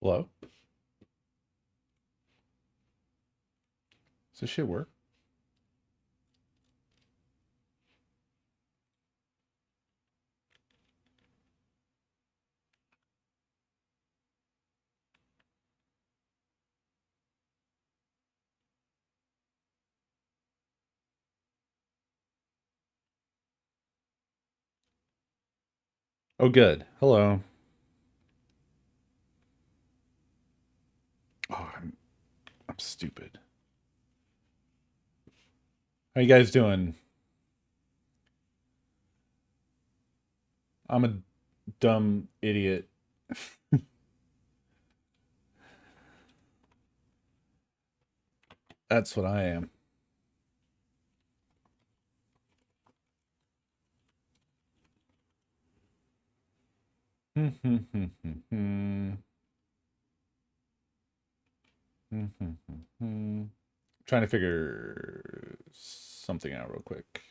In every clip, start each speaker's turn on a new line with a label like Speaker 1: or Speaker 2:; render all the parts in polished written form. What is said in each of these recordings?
Speaker 1: Hello? Does this shit work? Oh, good. Hello. Oh, I'm stupid. How you guys doing? I'm a dumb idiot. That's what I am. Trying to figure something out real quick.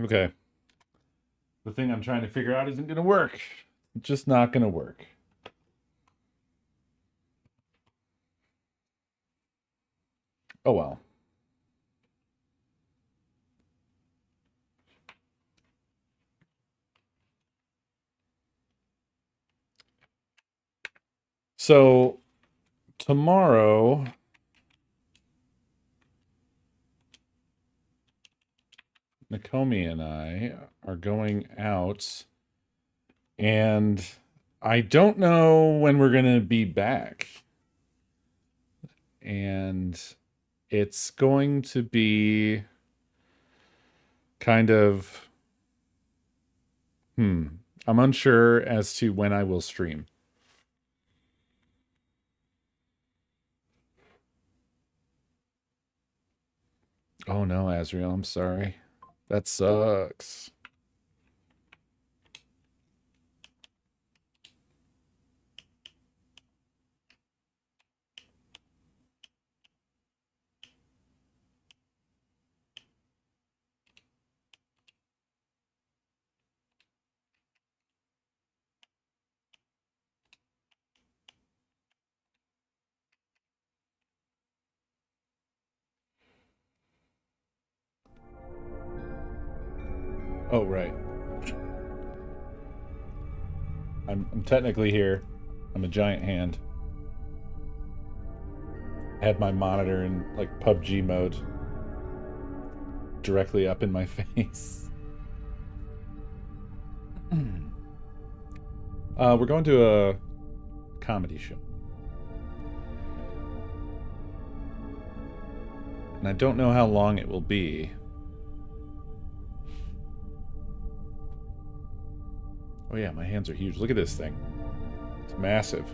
Speaker 1: Okay. The thing I'm trying to figure out isn't going to work. It's just not going to work. Oh well. So tomorrow, Nakomi and I are going out, and I don't know when we're going to be back. And it's going to be kind of, I'm unsure as to when I will stream. Oh no, Azriel, I'm sorry. That sucks. Oh, right. I'm technically here. I'm a giant hand. I had my monitor in like PUBG mode directly up in my face. We're going to a comedy show. And I don't know how long it will be. Oh yeah, my hands are huge. Look at this thing. It's massive.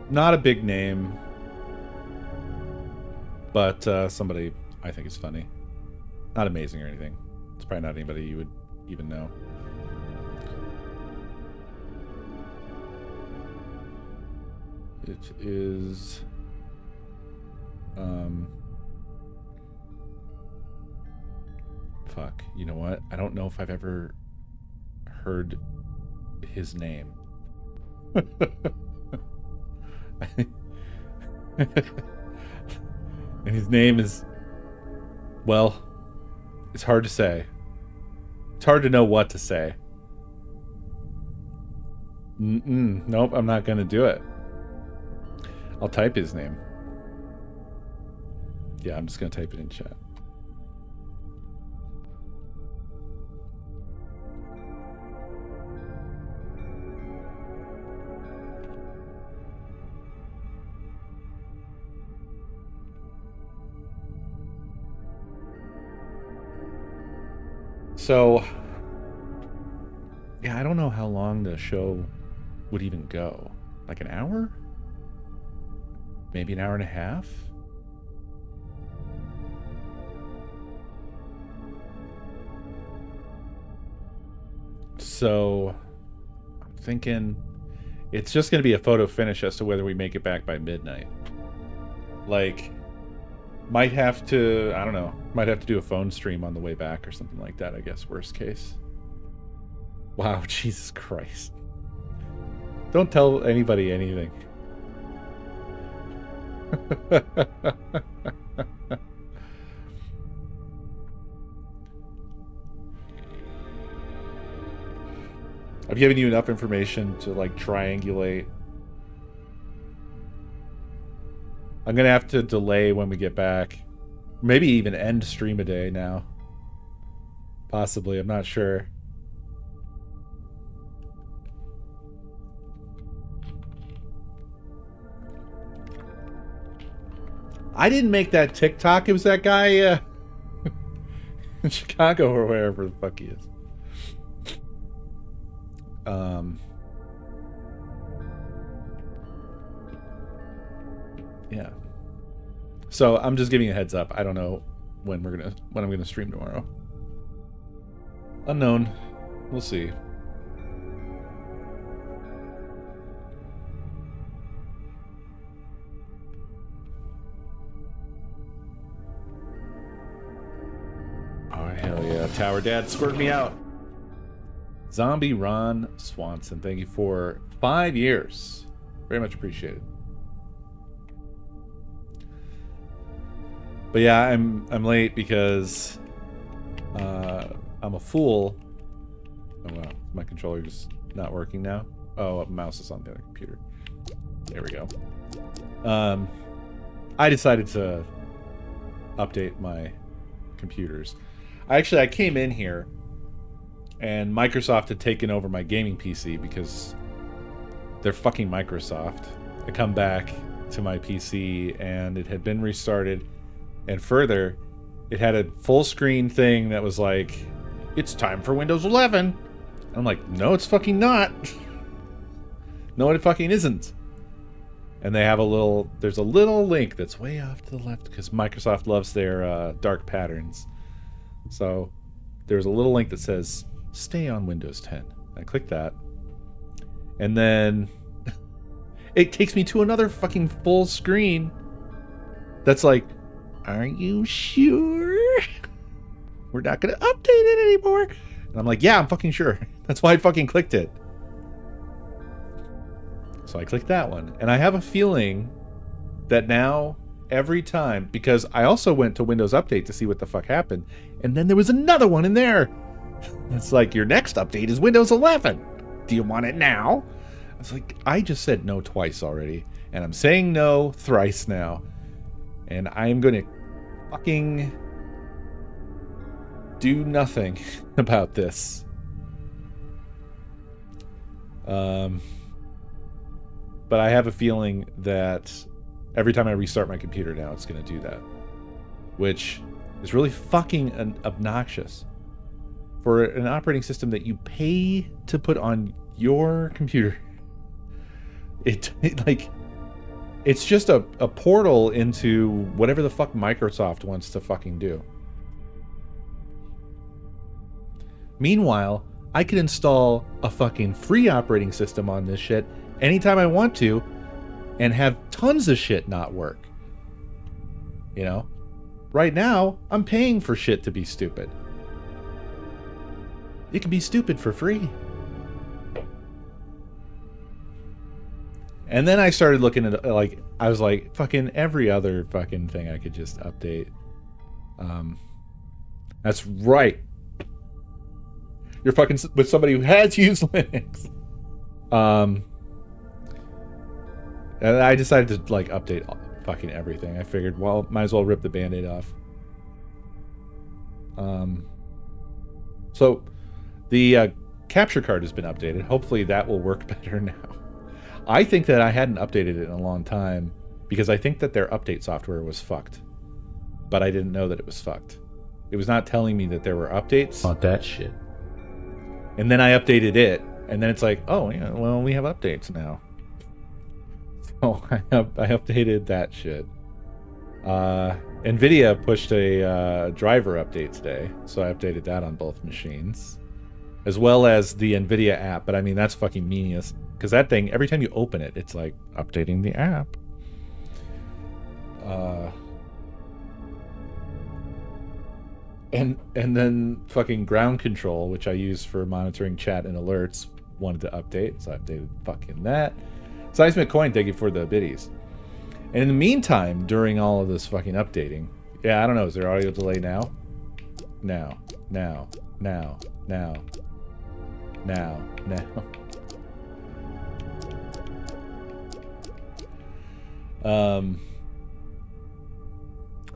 Speaker 1: Not a big name, but somebody I think is funny. Not amazing or anything. It's probably not anybody you would even know. It is... Fuck. You know what? I don't know if I've ever heard his name. And his name is... Well, it's hard to say. It's hard to know what to say. Nope, I'm not gonna do it. I'll type his name. Yeah, I'm just gonna type it in chat. So, yeah, I don't know how long the show would even go. Like an hour? Maybe an hour and a half? So, I'm thinking it's just going to be a photo finish as to whether we make it back by midnight. Like, might have to, I don't know, might have to do a phone stream on the way back or something like that, I guess, worst case. Wow, Jesus Christ. Don't tell anybody anything. I've given you enough information to, like, triangulate. I'm gonna have to delay when we get back. Maybe even end SCREAMADAY now. Possibly, I'm not sure. I didn't make that TikTok. It was that guy in Chicago or wherever the fuck he is. Yeah. So I'm just giving you a heads up. I don't know when I'm gonna stream tomorrow. Unknown. We'll see. Oh hell yeah! Tower Dad squirt me out. Zombie Ron Swanson, thank you for 5 years. Very much appreciated. But yeah, I'm late because I'm a fool. Oh wow, my controller's not working now. Oh, my mouse is on the other computer. There we go. I decided to update my computers. I came in here and Microsoft had taken over my gaming PC because they're fucking Microsoft. I come back to my PC and it had been restarted. And further, it had a full screen thing that was like, it's time for Windows 11. I'm like, no, it's fucking not. No, it fucking isn't. And they have there's a little link that's way off to the left because Microsoft loves their dark patterns. So there's a little link that says, stay on Windows 10. I click that. And then it takes me to another fucking full screen that's like, are you sure? We're not going to update it anymore. And I'm like, yeah, I'm fucking sure. That's why I fucking clicked it. So I clicked that one. And I have a feeling that now, every time, because I also went to Windows Update to see what the fuck happened. And then there was another one in there. It's like, your next update is Windows 11. Do you want it now? I was like, I just said no twice already. And I'm saying no thrice now. And I'm going to fucking do nothing about this. But I have a feeling that every time I restart my computer now, it's going to do that. Which is really fucking obnoxious. For an operating system that you pay to put on your computer. It's just a portal into whatever the fuck Microsoft wants to fucking do. Meanwhile, I could install a fucking free operating system on this shit anytime I want to and have tons of shit not work. You know? Right now, I'm paying for shit to be stupid. You can be stupid for free. And then I started looking at, like, I was like, fucking every other fucking thing I could just update. That's right. You're fucking with somebody who has used Linux. And I decided to, like, update fucking everything. I figured, well, might as well rip the Band-Aid off. So, the capture card has been updated. Hopefully that will work better now. I think that I hadn't updated it in a long time because I think that their update software was fucked. But I didn't know that it was fucked. It was not telling me that there were updates.
Speaker 2: Not that shit.
Speaker 1: And then I updated it, and then it's like, oh, yeah, well, we have updates now. So I updated that shit. NVIDIA pushed a driver update today, so I updated that on both machines. As well as the NVIDIA app, but I mean, that's fucking meaningless. Because that thing, every time you open it, it's like, updating the app. And then fucking ground control, which I use for monitoring chat and alerts, wanted to update, so I updated fucking that. Seismic Coin, thank you for the biddies. And in the meantime, during all of this fucking updating, yeah, I don't know, is there audio delay now? Now.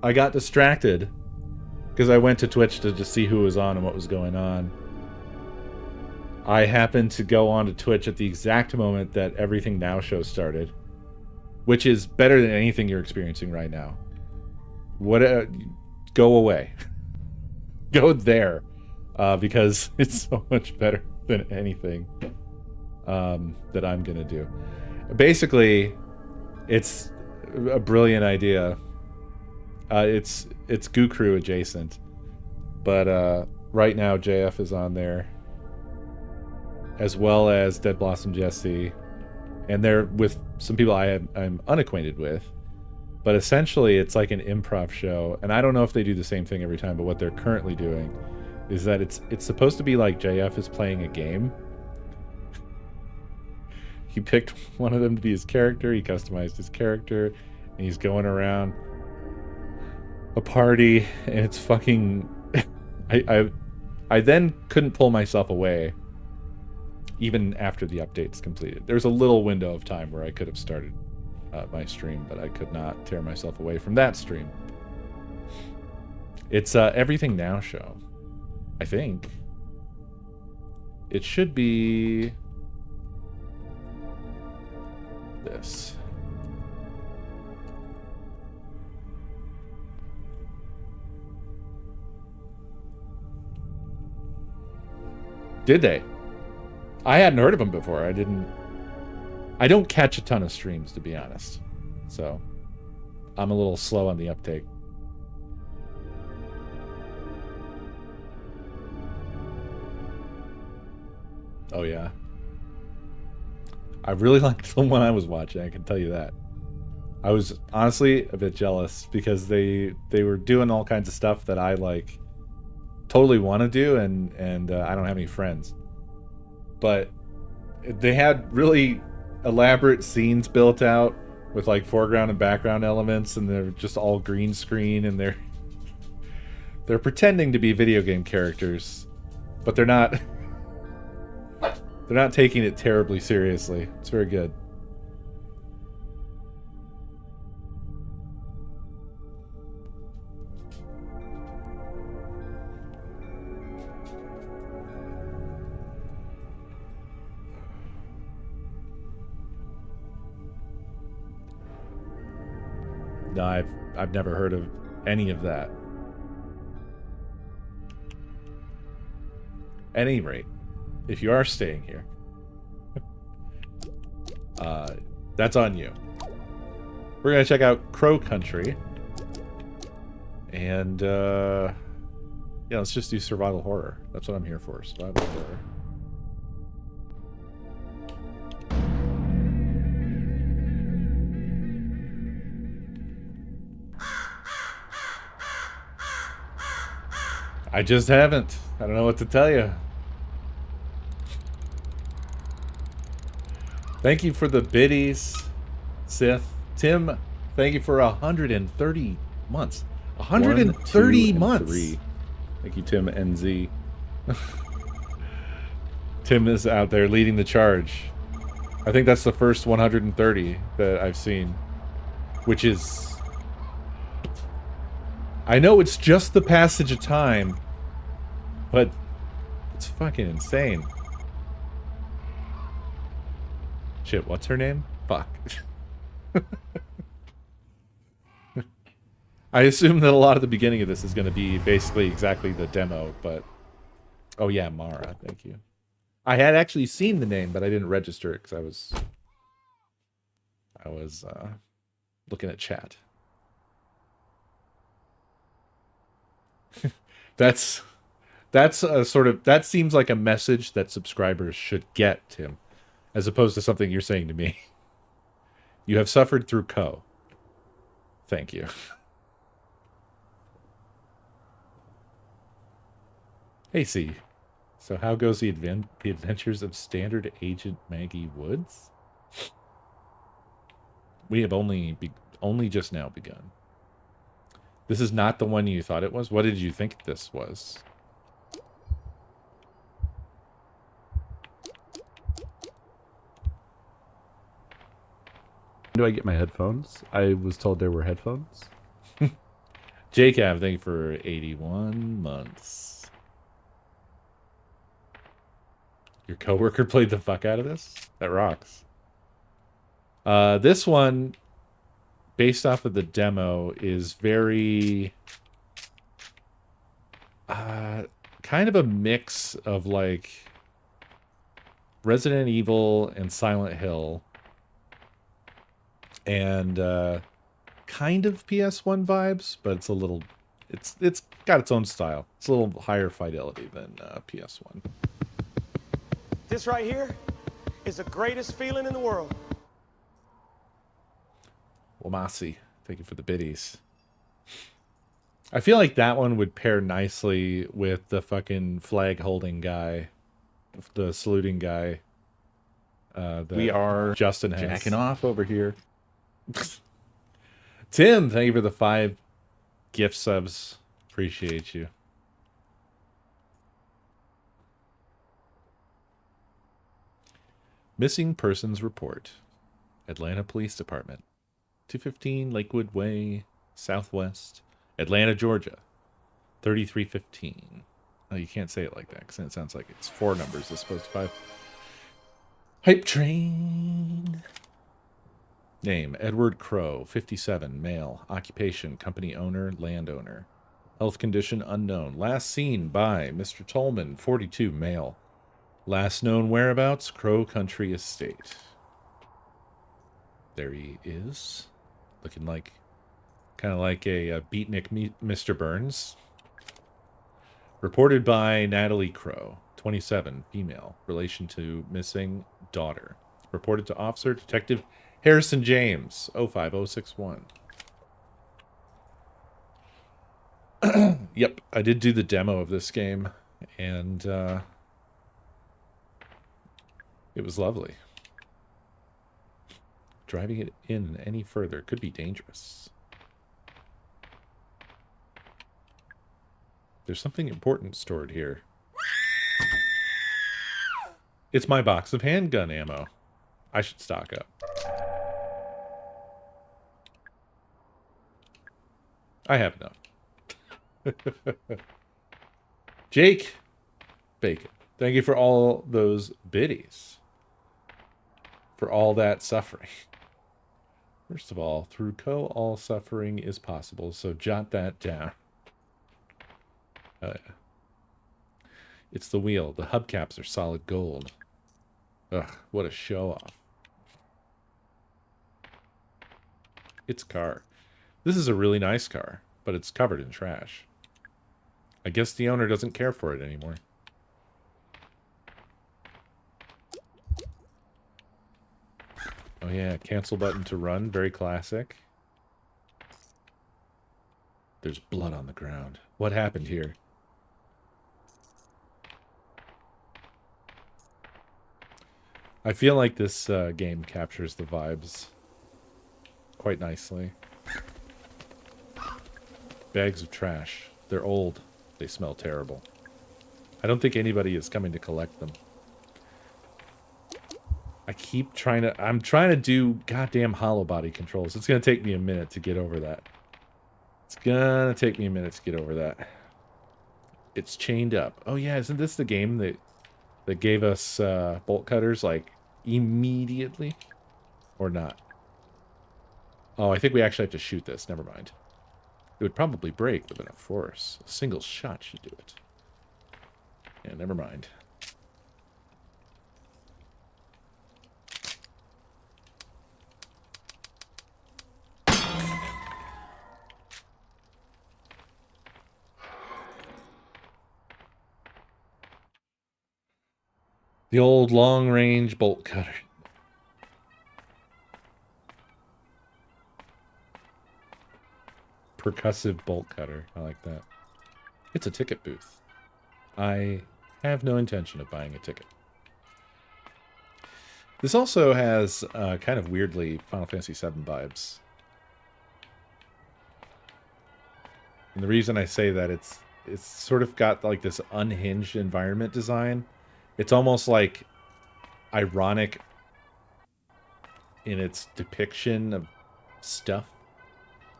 Speaker 1: I got distracted because I went to Twitch to just see who was on and what was going on. I happened to go on to Twitch at the exact moment that Everything Now show started, which is better than anything you're experiencing right now. Go away. Go there, because it's so much better than anything that I'm gonna do. Basically, it's a brilliant idea. It's Goo Crew adjacent, but right now JF is on there, as well as Dead Blossom Jesse, and they're with some people I'm unacquainted with. But essentially, it's like an improv show, and I don't know if they do the same thing every time. But what they're currently doing is that it's supposed to be like JF is playing a game. He picked one of them to be his character. He customized his character, and he's going around a party, and it's fucking. I then couldn't pull myself away, even after the update's completed. There's a little window of time where I could have started my stream, but I could not tear myself away from that stream. It's Everything Now show, I think. It should be this. Did they? I hadn't heard of them before. I don't catch a ton of streams, to be honest. So, I'm a little slow on the uptake. Oh, yeah. I really liked the one I was watching, I can tell you that. I was honestly a bit jealous because they were doing all kinds of stuff that I, like, totally want to do, and I don't have any friends. But they had really elaborate scenes built out with like foreground and background elements, and they're just all green screen, and they're pretending to be video game characters, but they're not taking it terribly seriously. It's very good. No, I've never heard of any of that. At any rate, if you are staying here, that's on you. We're gonna check out Crow Country, and Yeah, let's just do survival horror. That's what I'm here for. Survival horror. I just haven't. I don't know what to tell you. Thank you for the biddies, Sith. Tim, thank you for 130 months. 130 months. 3. Thank you, Tim NZ. Tim is out there leading the charge. I think that's the first 130 that I've seen, which is... I know it's just the passage of time, but it's fucking insane. Shit, what's her name? Fuck. I assume that a lot of the beginning of this is going to be basically exactly the demo, but... Oh yeah, Mara, thank you. I had actually seen the name, but I didn't register it because I was looking at chat. That's a sort of... That seems like a message that subscribers should get, Tim, as opposed to something you're saying to me. You have suffered through Co. Thank you. Hey, C. So how goes the adventures of Standard Agent Maggie Woods? We have only just now begun. This is not the one you thought it was? What did you think this was?
Speaker 2: Do I get my headphones? I was told there were headphones.
Speaker 1: Jacob, thank you for 81 months. Your coworker played the fuck out of this? That rocks. This one, based off of the demo, is very... kind of a mix of, like, Resident Evil and Silent Hill. And kind of PS1 vibes, but it's a little... It's got its own style. It's a little higher fidelity than PS1.
Speaker 3: This right here is the greatest feeling in the world.
Speaker 1: Wamasi, thank you for the biddies. I feel like that one would pair nicely with the fucking flag-holding guy, the saluting guy. We are Justin has.
Speaker 4: Jacking off over here.
Speaker 1: Tim, thank you for the 5 gift subs. Appreciate you. Missing persons report. Atlanta Police Department. 215 Lakewood Way, Southwest, Atlanta, Georgia. 3315. Oh, you can't say it like that because then it sounds like it's 4 numbers as opposed to 5. Hype train. Name, Edward Crow, 57, male. Occupation, company owner, landowner. Health condition, unknown. Last seen by Mr. Tolman, 42, male. Last known whereabouts, Crow Country Estate. There he is. Looking like, kind of like a beatnik Mr. Burns. Reported by Natalie Crow, 27, female. Relation to missing daughter. Reported to Officer Detective Harrison James, 05061. Yep, I did do the demo of this game, and it was lovely. Driving it in any further could be dangerous. There's something important stored here. It's my box of handgun ammo. I should stock up. I have enough. Jake Bacon, thank you for all those biddies. For all that suffering. First of all, through Co, all suffering is possible, so jot that down. It's the wheel. The hubcaps are solid gold. Ugh, what a show-off. It's car. This is a really nice car, but it's covered in trash. I guess the owner doesn't care for it anymore. Oh yeah, cancel button to run. Very classic. There's blood on the ground. What happened here? I feel like this game captures the vibes quite nicely. Bags of trash. They're old. They smell terrible. I don't think anybody is coming to collect them. I keep trying to... I'm trying to do goddamn hollow body controls. It's going to take me a minute to get over that. It's going to take me a minute to get over that. It's chained up. Oh yeah, isn't this the game that gave us bolt cutters, like, immediately? Or not? Oh, I think we actually have to shoot this. Never mind. It would probably break with enough force. A single shot should do it. Yeah, never mind. The old long-range bolt cutter. Percussive bolt cutter. I like that. It's a ticket booth. I have no intention of buying a ticket. This also has kind of weirdly Final Fantasy VII vibes. And the reason I say that, it's sort of got like this unhinged environment design. It's almost like ironic in its depiction of stuff.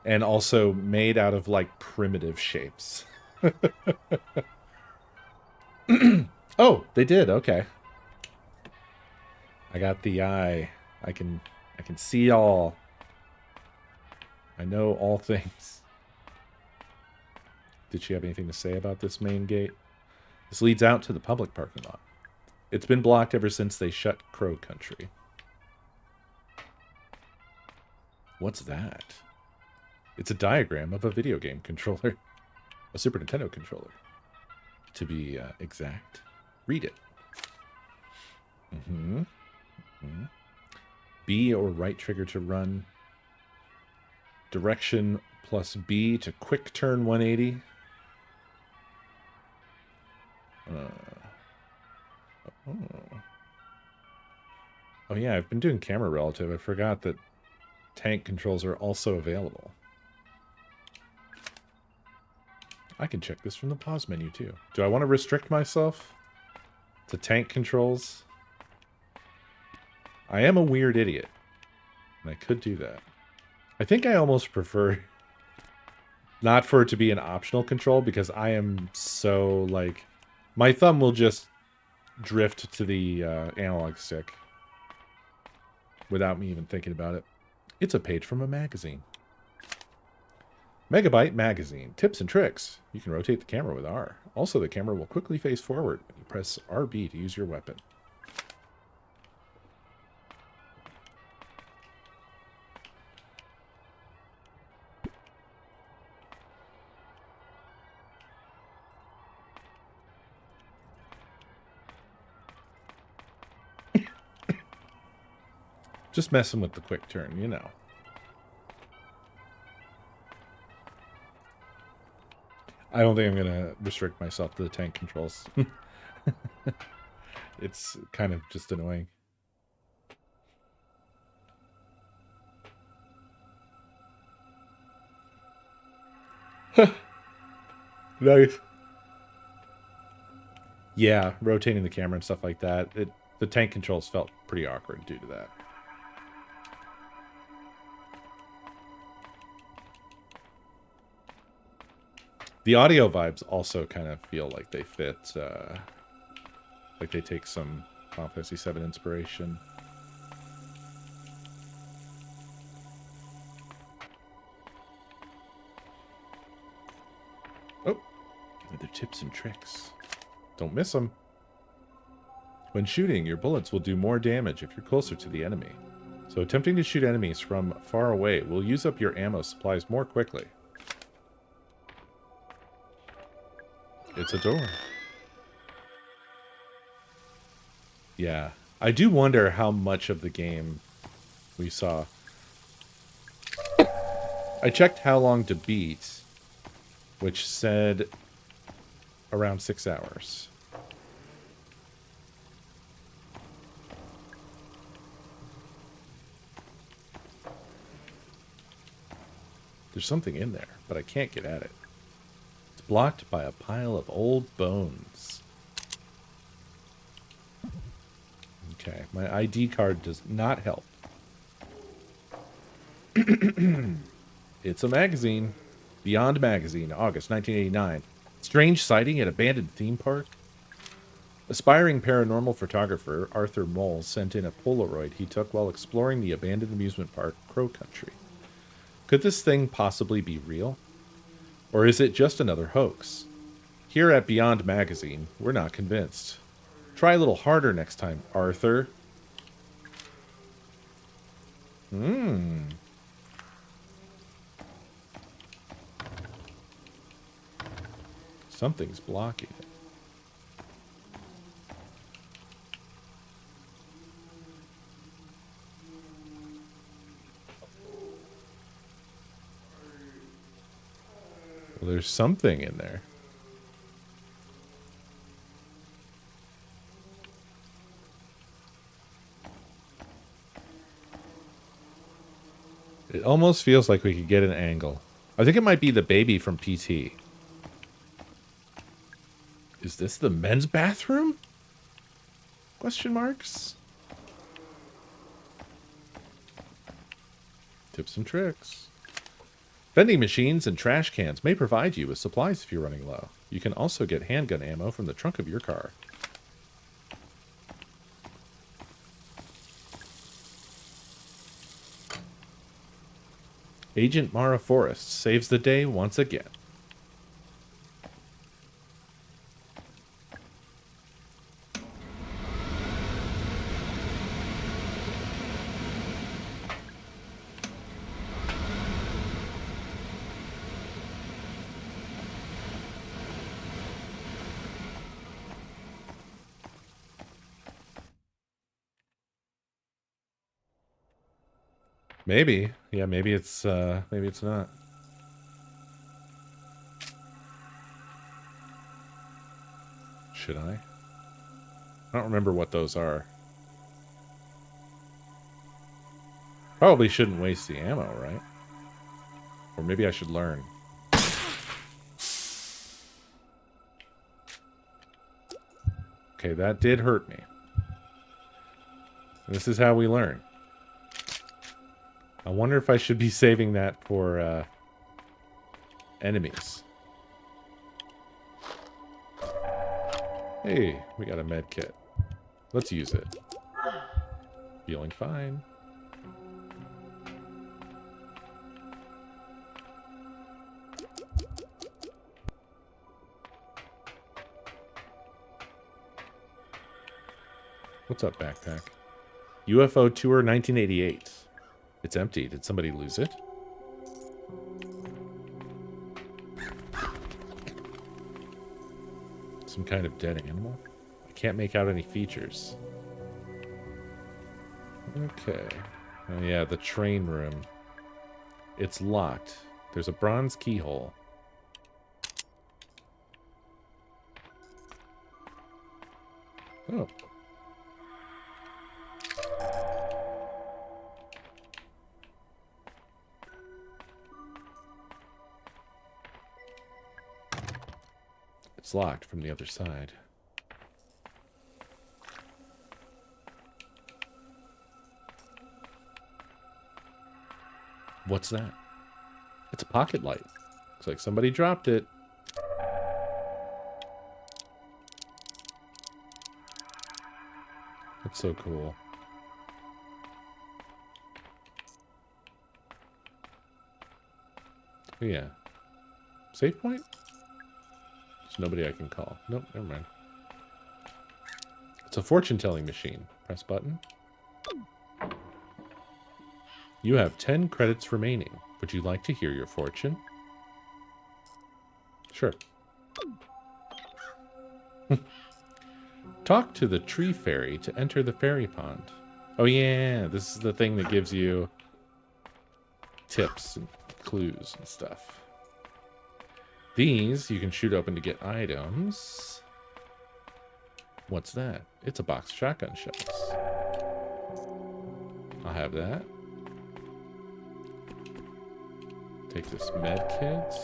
Speaker 1: And also made out of like primitive shapes. Oh, they did. Okay. I got the eye. I can see all. I know all things. Did she have anything to say about this main gate? This leads out to the public parking lot. It's been blocked ever since they shut Crow Country. What's that? It's a diagram of a video game controller. A Super Nintendo controller. To be exact. Read it. B or right trigger to run. Direction plus B to quick turn 180. Oh yeah, I've been doing camera relative. I forgot that tank controls are also available. I can check this from the pause menu too. Do I want to restrict myself to tank controls? I am a weird idiot, and I could do that. I think I almost prefer not for it to be an optional control, because I am so, like, my thumb will just drift to the analog stick without me even thinking about it. It's a page from a magazine. Megabyte Magazine. Tips and tricks. You can rotate the camera with R. Also, the camera will quickly face forward when you press RB to use your weapon. Just messing with the quick turn, you know. I don't think I'm going to restrict myself to the tank controls. It's kind of just annoying. Nice. Yeah, rotating the camera and stuff like that. The tank controls felt pretty awkward due to that. The audio vibes also kind of feel like they fit, like they take some Final Fantasy VII inspiration. Oh, another tips and tricks. Don't miss them. When shooting, your bullets will do more damage if you're closer to the enemy. So attempting to shoot enemies from far away will use up your ammo supplies more quickly. It's a door. Yeah. I do wonder how much of the game we saw. I checked how long to beat, which said around 6 hours. There's something in there, but I can't get at it. It's blocked by a pile of old bones. Okay, my ID card does not help. It's a magazine. Beyond Magazine, August 1989. Strange sighting at abandoned theme park. Aspiring paranormal photographer Arthur Mole sent in a Polaroid he took while exploring the abandoned amusement park, Crow Country. Could this thing possibly be real? Or is it just another hoax? Here at Beyond Magazine, we're not convinced. Try a little harder next time, Arthur. Something's blocking it. Well, there's something in there. It almost feels like we could get an angle. I think it might be the baby from PT. Is this the men's bathroom? Question marks? Tips and tricks. Vending machines and trash cans may provide you with supplies if you're running low. You can also get handgun ammo from the trunk of your car. Agent Mara Forrest saves the day once again. Maybe. Yeah, maybe it's not. Should I? I don't remember what those are. Probably shouldn't waste the ammo, right? Or maybe I should learn. Okay, that did hurt me. This is how we learn. I wonder if I should be saving that for enemies. Hey, we got a med kit. Let's use it. Feeling fine. What's up, backpack? UFO Tour 1988. It's empty. Did somebody lose it? Some kind of dead animal? I can't make out any features. Okay. Oh yeah, the train room. It's locked. There's a bronze keyhole. Oh. It's locked from the other side. What's that? It's a pocket light. Looks like somebody dropped it. That's so cool. Oh, yeah. Save point? There's nobody I can call. Nope, never mind. It's a fortune-telling machine. Press button. You have 10 credits remaining. Would you like to hear your fortune? Sure. Talk to the tree fairy to enter the fairy pond. Oh yeah, this is the thing that gives you tips and clues and stuff. These you can shoot open to get items. What's that? It's a box of shotgun shells. I'll have that. Take this med kit.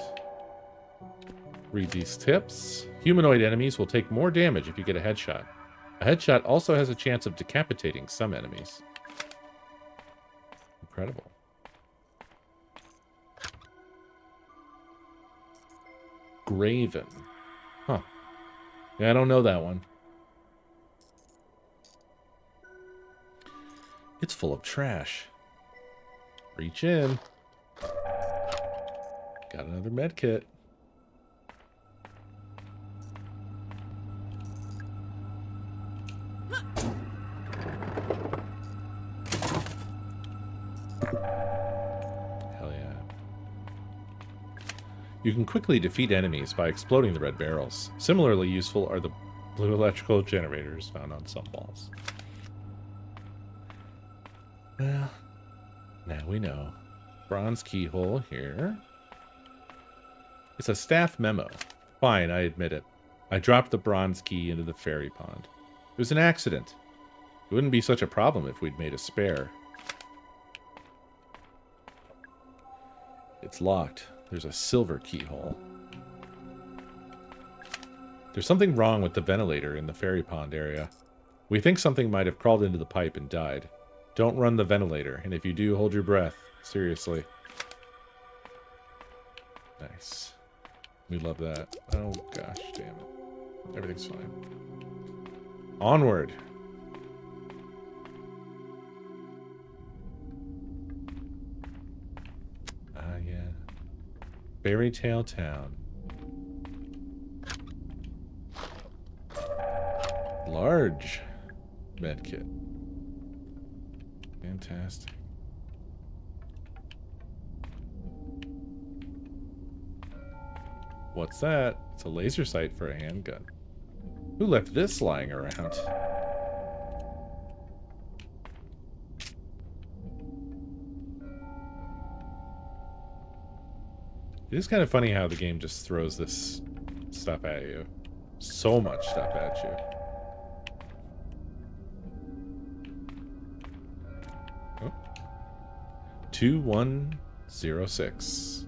Speaker 1: Read these tips. Humanoid enemies will take more damage if you get a headshot. A headshot also has a chance of decapitating some enemies. Incredible. Graven. Huh. Yeah, I don't know that one. It's full of trash. Reach in. Got another med kit. Hell yeah. You can quickly defeat enemies by exploding the red barrels. Similarly useful are the blue electrical generators found on some walls. Well, now we know. Bronze keyhole here. It's a staff memo. Fine, I admit it. I dropped the bronze key into the fairy pond. It was an accident. It wouldn't be such a problem if we'd made a spare. It's locked. There's a silver keyhole. There's something wrong with the ventilator in the fairy pond area. We think something might have crawled into the pipe and died. Don't run the ventilator, and if you do, hold your breath. Seriously. Nice. We love that. Oh, gosh, damn it. Everything's fine. Onward. Ah, yeah. Fairy Tale Town. Large medkit. Fantastic. What's that? It's a laser sight for a handgun. Who left this lying around? It is kind of funny how the game just throws this stuff at you. So much stuff at you. Oh. 2106.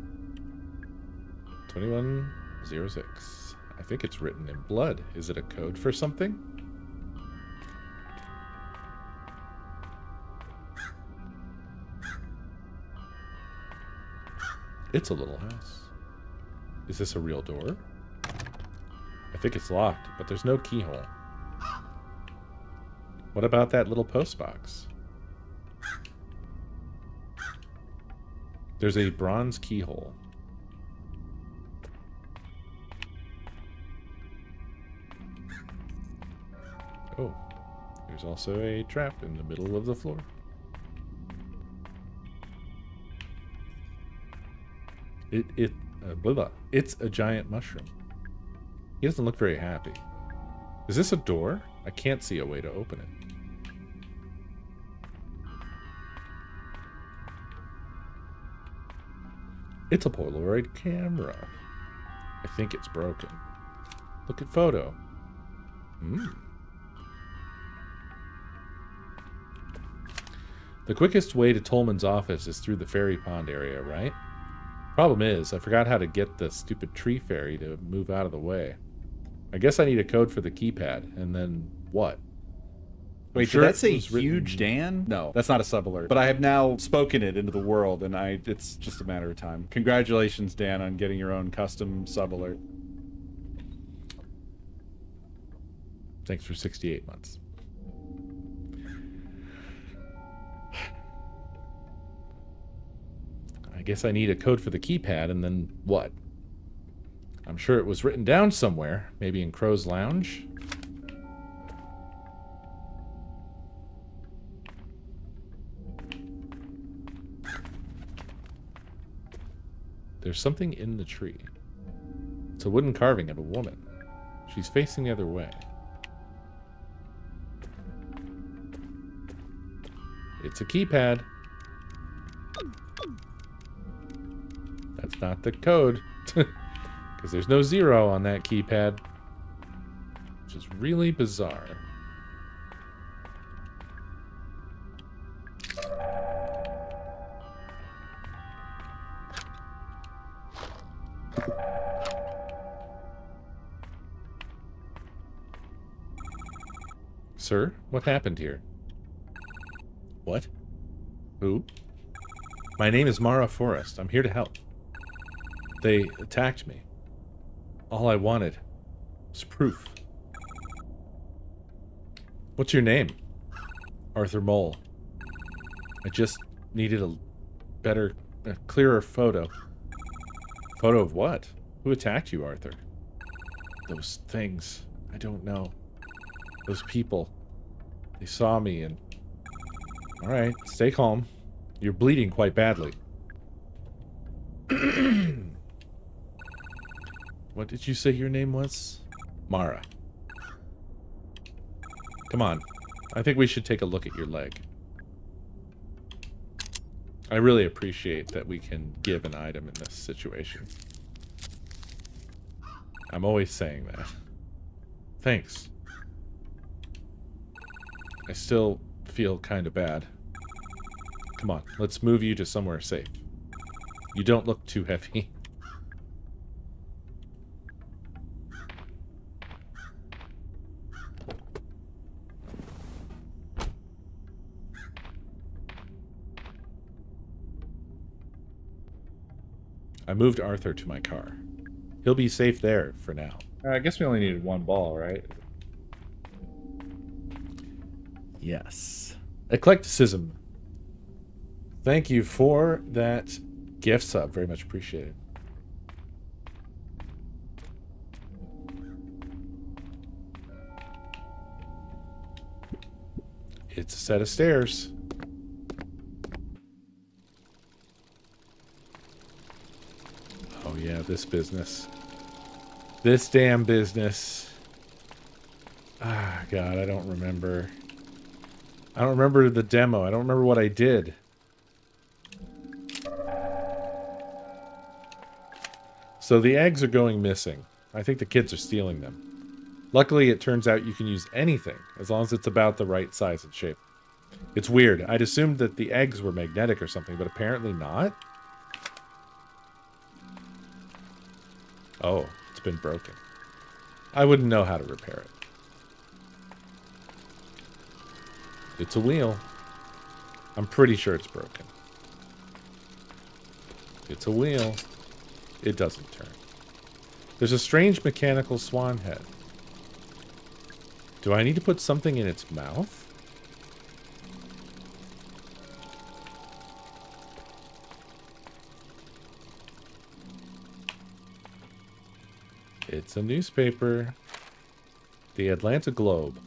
Speaker 1: 2106. I think it's written in blood. Is it a code for something? It's a little house. Is this a real door? I think it's locked, but there's no keyhole. What about that little post box? There's a bronze keyhole. Oh, there's also a trap in the middle of the floor. It's a giant mushroom. He doesn't look very happy. Is this a door? I can't see a way to open it. It's a Polaroid camera. I think it's broken. Look at photo. The quickest way to Tolman's office is through the fairy pond area, right? Problem is, I forgot how to get the stupid tree fairy to move out of the way. I guess I need a code for the keypad, and then what?
Speaker 4: Wait, did that say huge Dan? No, that's not a sub-alert. But I have now spoken it into the world, and it's just a matter of time. Congratulations, Dan, on getting your own custom sub-alert.
Speaker 1: Thanks for 68 months. I guess I need a code for the keypad, and then what? I'm sure it was written down somewhere, maybe in Crow's Lounge. There's something in the tree. It's a wooden carving of a woman. She's facing the other way. It's a keypad. That's not the code. Because there's no 0 on that keypad. Which is really bizarre. Sir, what happened here? What? Who? My name is Mara Forrest. I'm here to help. They attacked me. All I wanted was proof. What's your name? Arthur Mole. I just needed a better, clearer photo. Photo of what? Who attacked you, Arthur? Those things. I don't know. Those people. They saw me and... Alright, stay calm. You're bleeding quite badly. What did you say your name was? Mara. Come on. I think we should take a look at your leg. I really appreciate that we can give an item in this situation. I'm always saying that. Thanks. I still feel kind of bad. Come on, let's move you to somewhere safe. You don't look too heavy. I moved Arthur to my car. He'll be safe there for now.
Speaker 2: I guess we only needed 1 ball, right?
Speaker 1: Yes. Eclecticism. Thank you for that gift sub. Very much appreciated. It's a set of stairs. Oh yeah, this business. This damn business. Ah, God, I don't remember. I don't remember the demo. I don't remember what I did. So the eggs are going missing. I think the kids are stealing them. Luckily, it turns out you can use anything, as long as it's about the right size and shape. It's weird. I'd assumed that the eggs were magnetic or something, but apparently not. Oh, it's been broken. I wouldn't know how to repair it. It's a wheel. I'm pretty sure it's broken. It's a wheel. It doesn't turn. There's a strange mechanical swan head. Do I need to put something in its mouth? It's a newspaper. The Atlanta Globe.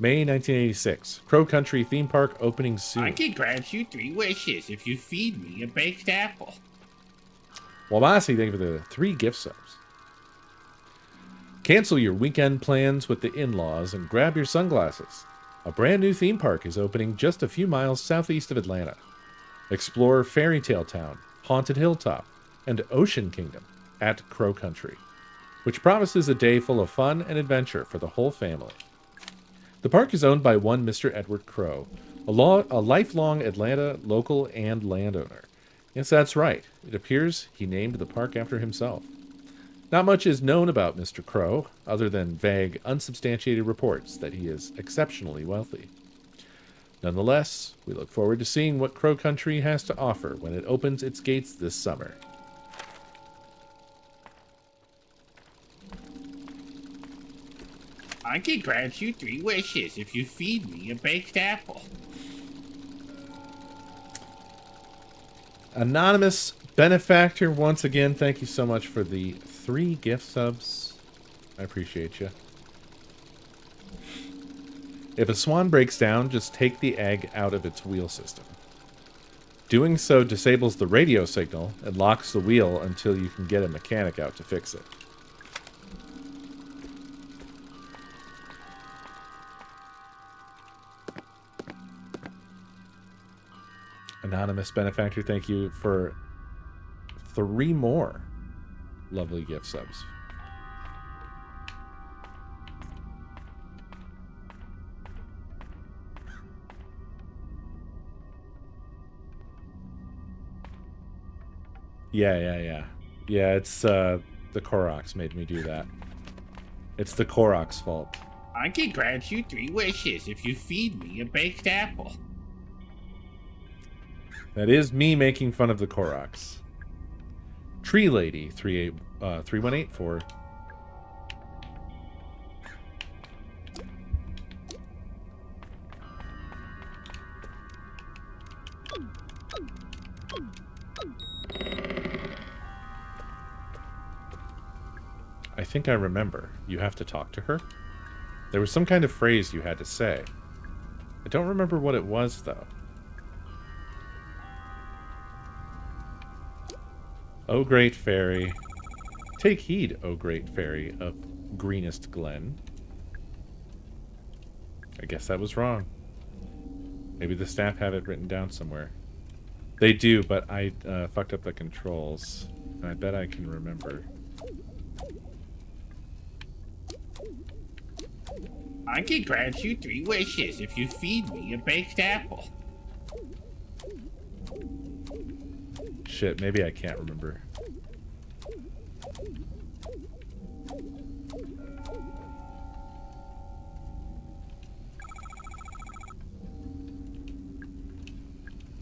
Speaker 1: May 1986. Crow Country theme park opening soon.
Speaker 5: I can grant you 3 wishes if you feed me a baked apple.
Speaker 1: Wamasi, thank you for the 3 gift subs. Cancel your weekend plans with the in-laws and grab your sunglasses. A brand new theme park is opening just a few miles southeast of Atlanta. Explore Fairy Tale Town, Haunted Hilltop, and Ocean Kingdom at Crow Country, which promises a day full of fun and adventure for the whole family. The park is owned by one Mr. Edward Crow, a lifelong Atlanta local and landowner. Yes, that's right. It appears he named the park after himself. Not much is known about Mr. Crow, other than vague, unsubstantiated reports that he is exceptionally wealthy. Nonetheless, we look forward to seeing what Crow Country has to offer when it opens its gates this summer.
Speaker 5: I can grant you 3 wishes if you feed me a baked apple.
Speaker 1: Anonymous benefactor, once again, thank you so much for the 3 gift subs. I appreciate you. If a swan breaks down, just take the egg out of its wheel system. Doing so disables the radio signal and locks the wheel until you can get a mechanic out to fix it. Anonymous benefactor, thank you for 3 more lovely gift subs. Yeah. Yeah, it's the Koroks made me do that. It's the Korok's fault.
Speaker 5: I can grant you 3 wishes if you feed me a baked apple.
Speaker 1: That is me making fun of the Koroks. Tree Lady 3184. I think I remember. You have to talk to her? There was some kind of phrase you had to say. I don't remember what it was, though. O great fairy. Take heed, O great fairy of greenest glen. I guess that was wrong. Maybe the staff have it written down somewhere. They do, but I fucked up the controls. And I bet I can remember.
Speaker 5: I can grant you 3 wishes if you feed me a baked apple.
Speaker 1: Shit, maybe I can't remember.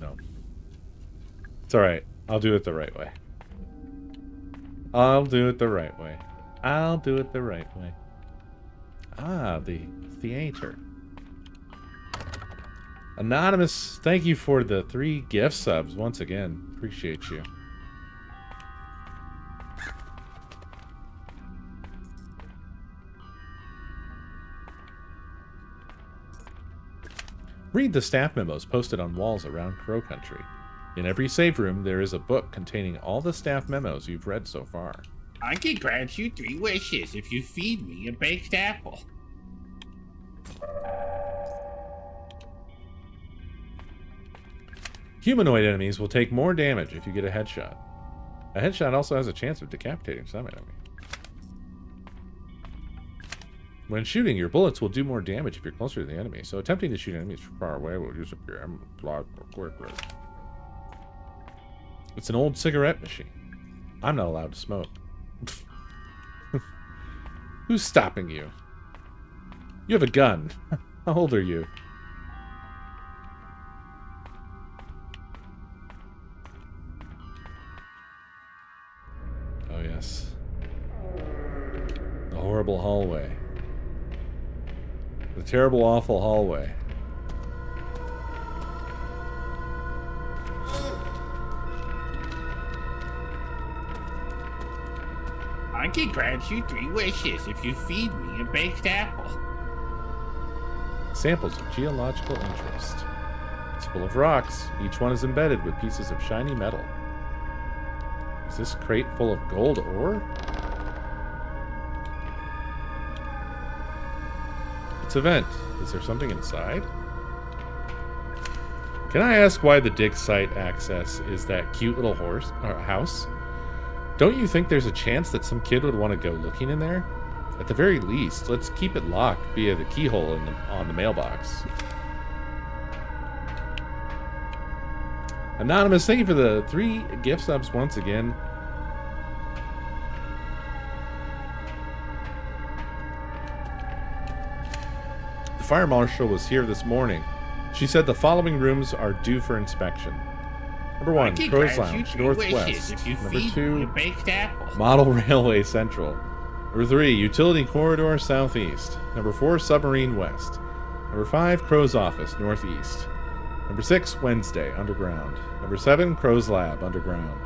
Speaker 1: No. It's alright. I'll do it the right way. I'll do it the right way. I'll do it the right way. Ah, the theater. Anonymous, thank you for the 3 gift subs once again. Appreciate you. Read the staff memos posted on walls around Crow Country. In every save room, there is a book containing all the staff memos you've read so far.
Speaker 5: I can grant you 3 wishes if you feed me a baked apple.
Speaker 1: Humanoid enemies will take more damage if you get a headshot. A headshot also has a chance of decapitating some enemy. When shooting, your bullets will do more damage if you're closer to the enemy, so attempting to shoot enemies from far away will use up your ammo block more quickly. It's an old cigarette machine. I'm not allowed to smoke. Who's stopping you? You have a gun. How old are you? Oh, yes. The horrible hallway. The terrible, awful hallway.
Speaker 5: I can grant you 3 wishes if you feed me a baked apple.
Speaker 1: Samples of geological interest. It's full of rocks. Each one is embedded with pieces of shiny metal. Is this crate full of gold ore? It's a vent. Is there something inside? Can I ask why the dig site access is that cute little house? Don't you think there's a chance that some kid would want to go looking in there? At the very least, let's keep it locked via the keyhole on the mailbox. Anonymous, thank you for the 3 gift subs once again. The fire marshal was here this morning. She said the following rooms are due for inspection. Number 1, Crow's Lounge, Northwest. Number 2,
Speaker 5: baked apple.
Speaker 1: Model Railway Central. Number 3, Utility Corridor Southeast. Number 4, Submarine West. Number 5, Crow's Office Northeast. Number 6, Wednesday Underground. Number 7, Crow's Lab Underground.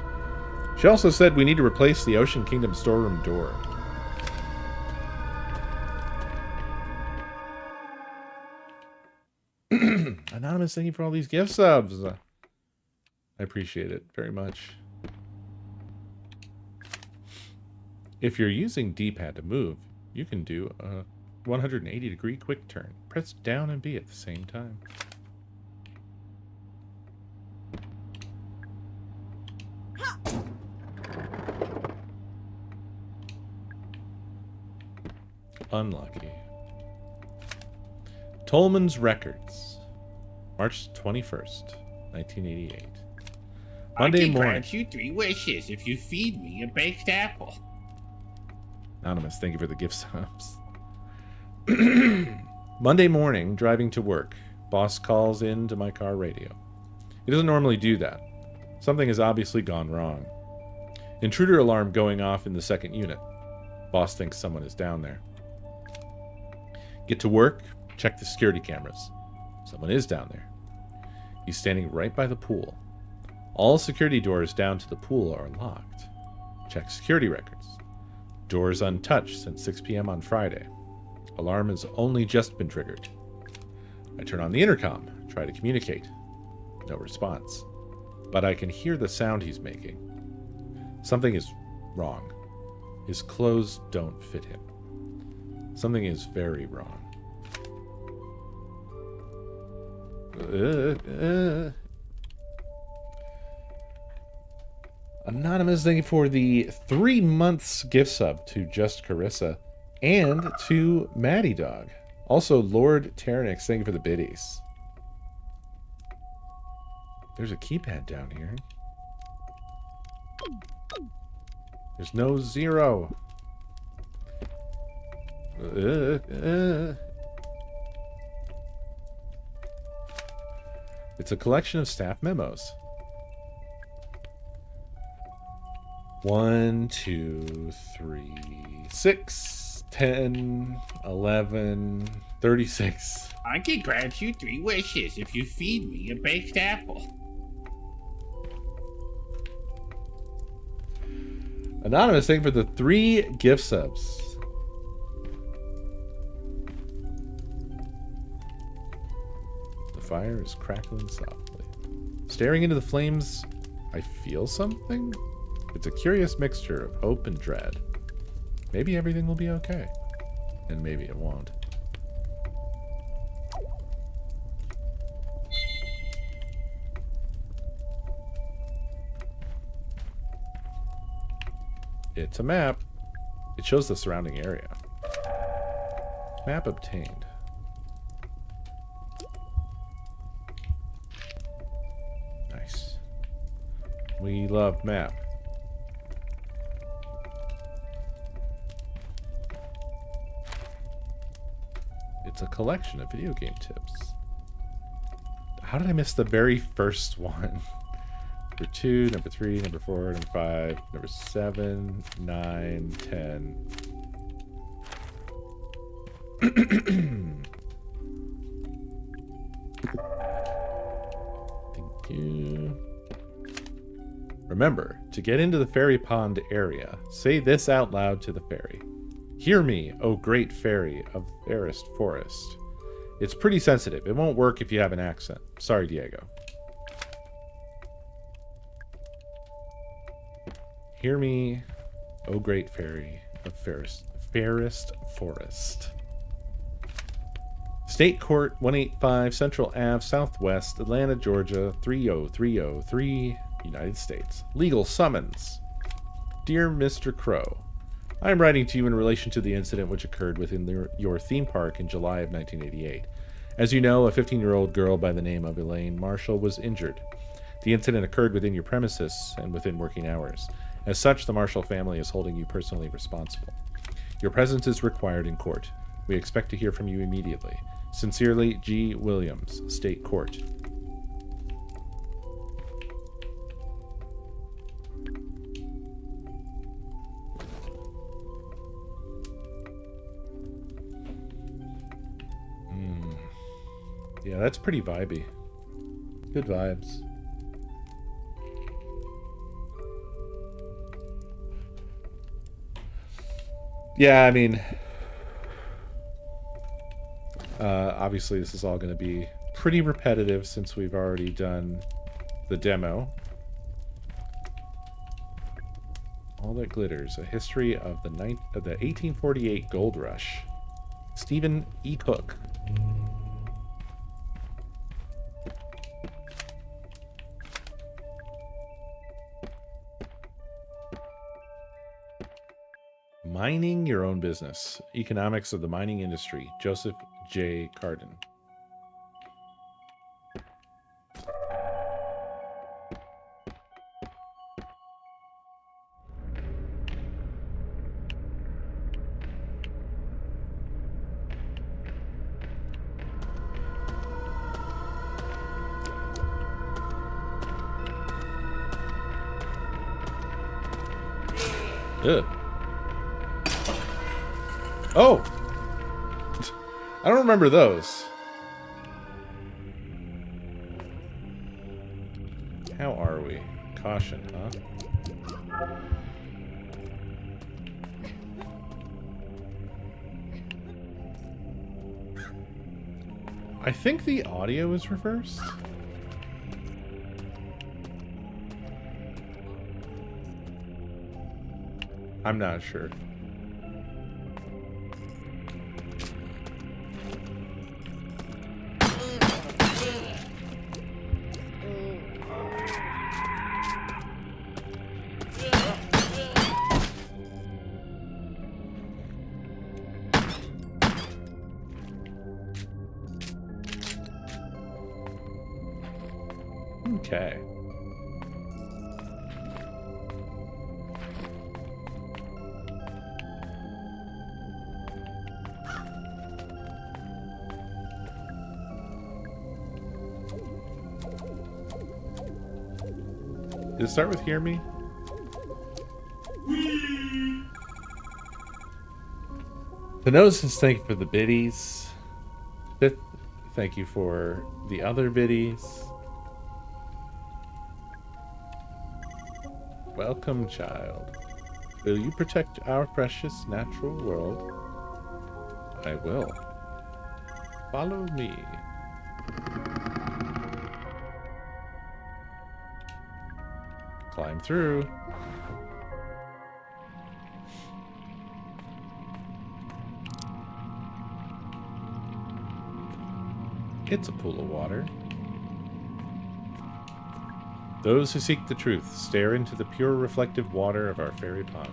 Speaker 1: She also said we need to replace the Ocean Kingdom storeroom door. Anonymous, thank you for all these gift subs. I appreciate it very much. If you're using D-pad to move, you can do a 180-degree quick turn. Press down and B at the same time. unlucky. Tolman's Records, March 21st, 1988.
Speaker 5: I
Speaker 1: Monday
Speaker 5: can
Speaker 1: morning.
Speaker 5: grant you 3 wishes if you feed me a baked apple.
Speaker 1: Anonymous, thank you for the gift subs. Monday morning, driving to work. Boss calls in to my car radio. He doesn't normally do that. Something has obviously gone wrong. Intruder alarm going off in the second unit. Boss thinks someone is down there. Get to work, check the security cameras. Someone is down there. He's standing right by the pool. All security doors down to the pool are locked. Check security records. Doors untouched since 6 p.m. on Friday. Alarm has only just been triggered. I turn on the intercom, try to communicate. No response. But I can hear the sound he's making. Something is wrong. His clothes don't fit him. Something is very wrong. Anonymous, thank you for the 3 months gift sub to Just Carissa and to Maddie Dog. Also, Lord Terranix, thank you for the biddies. There's a keypad down here. There's no 0. It's a collection of staff memos. 1, 2, 3, 6, 10, 11, 36.
Speaker 5: I can grant you 3 wishes if you feed me a baked apple.
Speaker 1: Anonymous, thank you for the 3 gift subs. The fire is crackling softly. Staring into the flames, I feel something? It's a curious mixture of hope and dread. Maybe everything will be okay. And maybe it won't. It's a map. It shows the surrounding area. Map obtained. Nice. We love map. It's a collection of video game tips. How did I miss the very first one? Number 2, number 3, number 4, number 5, number 7, 9, 10. Thank you. Remember, to get into the fairy pond area, say this out loud to the fairy. Hear me, O great fairy of fairest forest. It's pretty sensitive. It won't work if you have an accent. Sorry, Diego. Hear me, O great fairy of fairest forest. State Court, 185 Central Ave, Southwest, Atlanta, Georgia, 30303, United States. Legal summons. Dear Mr. Crow, I am writing to you in relation to the incident which occurred within your theme park in July of 1988. As you know, a 15-year-old girl by the name of Elaine Marshall was injured. The incident occurred within your premises and within working hours. As such, the Marshall family is holding you personally responsible. Your presence is required in court. We expect to hear from you immediately. Sincerely, G. Williams, State Court. Yeah, that's pretty vibey. Good vibes. Yeah, I mean, obviously this is all going to be pretty repetitive since we've already done the demo. All That Glitters, a history of the 1848 gold rush. Stephen E. Cook. Mining your own business. Economics of the mining industry. Joseph J. Cardin. Ugh. Oh! I don't remember those. How are we? Caution, huh? I think the audio is reversed. I'm not sure. Okay. Did it start with hear me? The nose is thank you for the biddies. Fifth, thank you for the other biddies. Welcome, child. Will you protect our precious natural world? I will. Follow me. Climb through. It's a pool of water. Those who seek the truth stare into the pure reflective water of our fairy pond.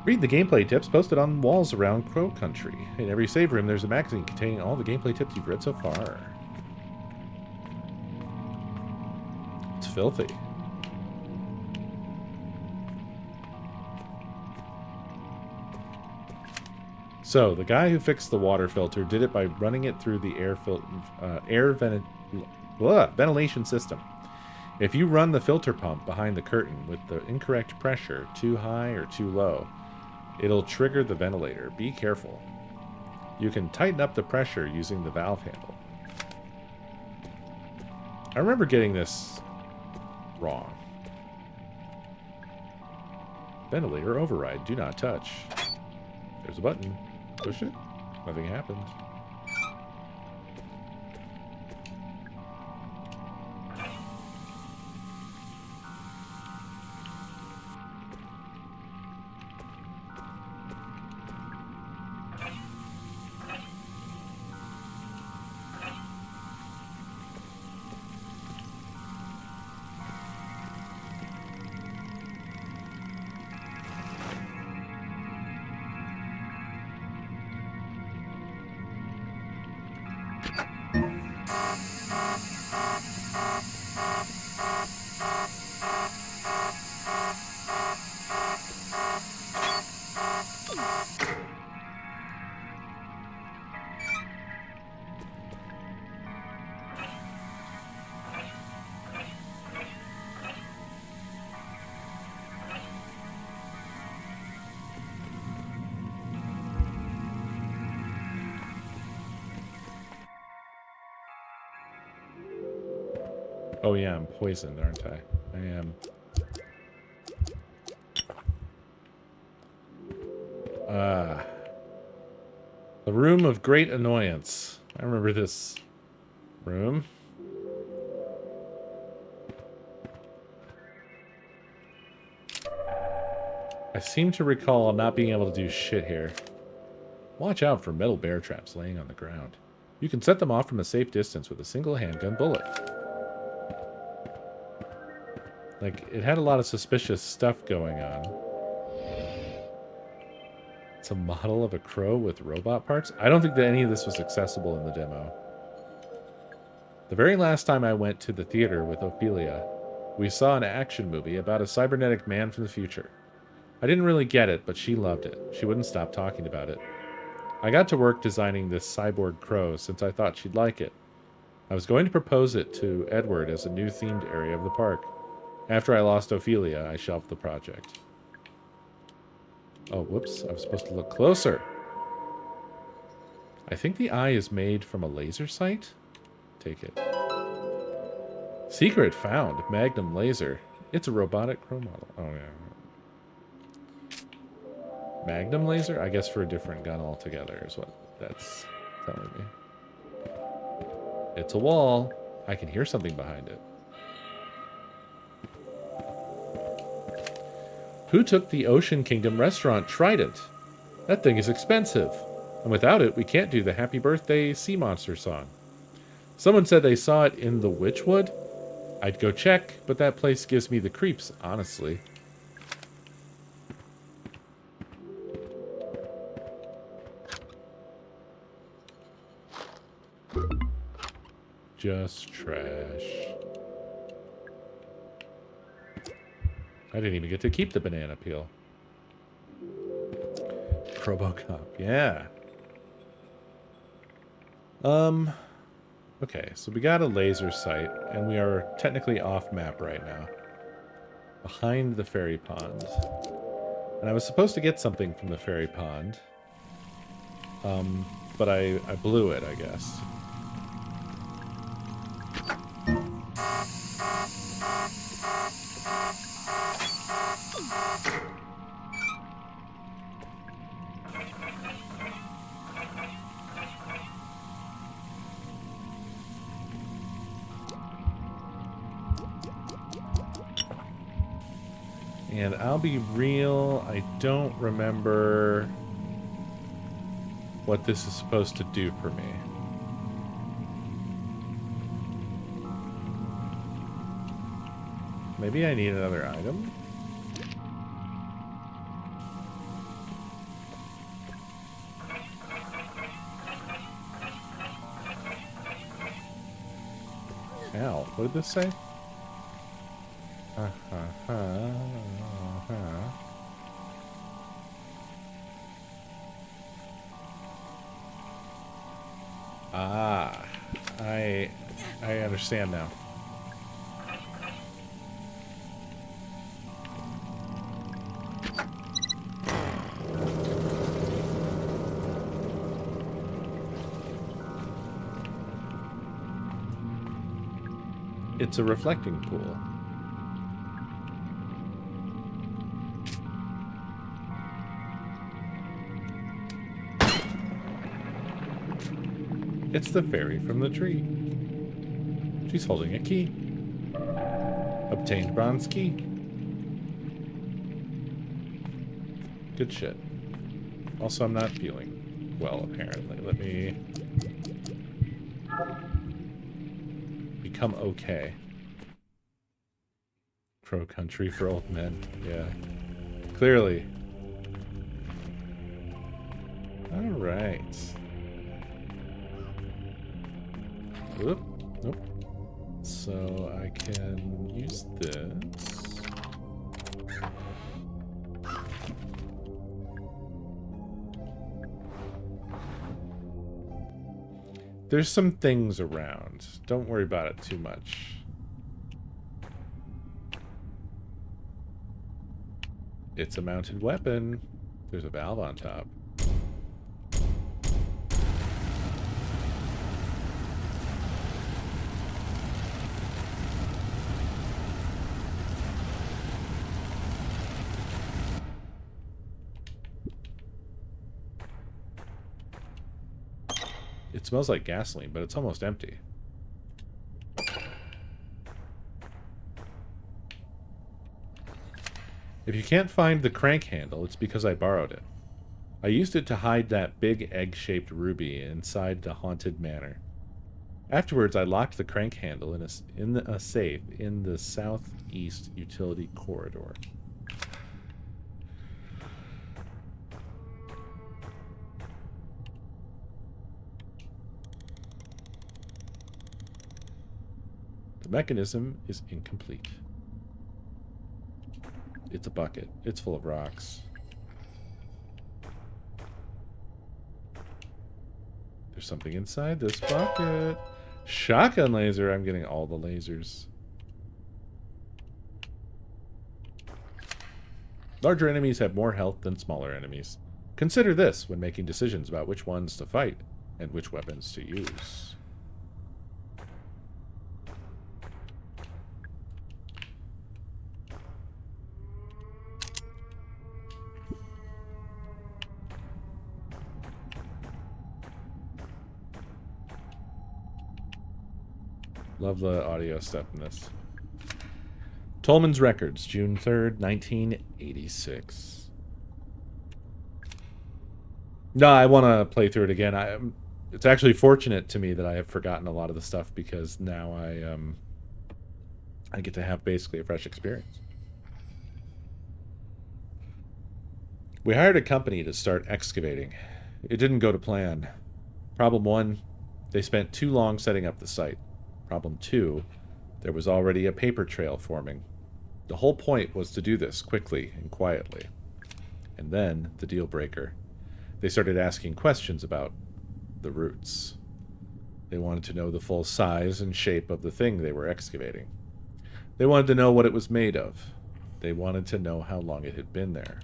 Speaker 1: Read the gameplay tips posted on walls around Crow Country. In every save room, there's a magazine containing all the gameplay tips you've read so far. It's filthy. So, the guy who fixed the water filter did it by running it through the ventilation system. If you run the filter pump behind the curtain with the incorrect pressure, too high or too low, it'll trigger the ventilator. Be careful. You can tighten up the pressure using the valve handle. I remember getting this wrong. Ventilator override. Do not touch. There's a button. Push it. Nothing happens. Oh yeah, I'm poisoned, aren't I? I am. The room of great annoyance. I remember this room. I seem to recall not being able to do shit here. Watch out for metal bear traps laying on the ground. You can set them off from a safe distance with a single handgun bullet. Like, it had a lot of suspicious stuff going on. It's a model of a crow with robot parts. I don't think that any of this was accessible in the demo. The very last time I went to the theater with Ophelia, we saw an action movie about a cybernetic man from the future. I didn't really get it, but she loved it. She wouldn't stop talking about it. I got to work designing this cyborg crow since I thought she'd like it. I was going to propose it to Edward as a new themed area of the park. After I lost Ophelia, I shelved the project. Oh, whoops. I was supposed to look closer. I think the eye is made from a laser sight. Take it. Secret found. Magnum laser. It's a robotic crow model. Oh, yeah. Magnum laser? I guess for a different gun altogether is what that's telling me. It's a wall. I can hear something behind it. Who took the Ocean Kingdom restaurant Trident? That thing is expensive. And without it, we can't do the Happy Birthday Sea Monster song. Someone said they saw it in the Witchwood. I'd go check, but that place gives me the creeps, honestly. Just trash. I didn't even get to keep the banana peel. Robocop, yeah. Okay, so we got a laser sight, and we are technically off map right now. Behind the fairy pond. And I was supposed to get something from the fairy pond. But I blew it, I guess. And I'll be real, I don't remember what this is supposed to do for me. Maybe I need another item? Ow, what did this say? Ah, I understand now. It's a reflecting pool. It's the fairy from the tree. She's holding a key. Obtained bronze key. Good shit. Also, I'm not feeling well, apparently. Let me become okay. Crow country for old men. Yeah. Clearly. Alright. Whoop. Nope. So I can use this. There's some things around. Don't worry about it too much. It's a mounted weapon. There's a valve on top. It smells like gasoline, but it's almost empty. If you can't find the crank handle, it's because I borrowed it. I used it to hide that big egg-shaped ruby inside the haunted manor. Afterwards, I locked the crank handle in a safe in the southeast utility corridor. The mechanism is incomplete. It's a bucket. It's full of rocks. There's something inside this bucket. Shotgun laser. I'm getting all the lasers. Larger enemies have more health than smaller enemies. Consider this when making decisions about which ones to fight and which weapons to use. Love the audio stuff in this. Tolman's Records, June 3rd, 1986. No, I want to play through it again. It's actually fortunate to me that I have forgotten a lot of the stuff because now I get to have basically a fresh experience. We hired a company to start excavating. It didn't go to plan. Problem 1, they spent too long setting up the site. Problem 2, there was already a paper trail forming. The whole point was to do this quickly and quietly. And then, the deal breaker. They started asking questions about the roots. They wanted to know the full size and shape of the thing they were excavating. They wanted to know what it was made of. They wanted to know how long it had been there.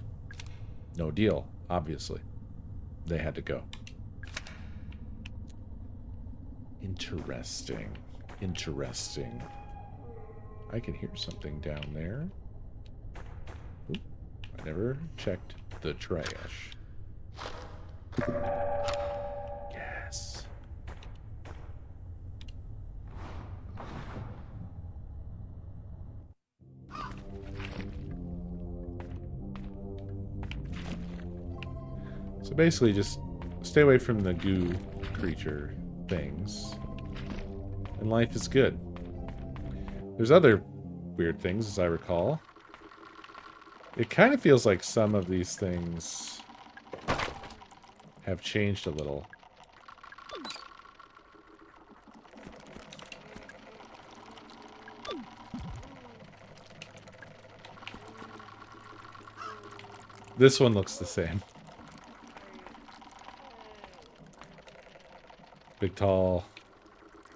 Speaker 1: No deal, obviously. They had to go. Interesting. Interesting. I can hear something down there. Oop, I never checked the trash. Yes. So basically just stay away from the goo creature things. And life is good. There's other weird things, as I recall. It kind of feels like some of these things have changed a little. This one looks the same. Big, tall,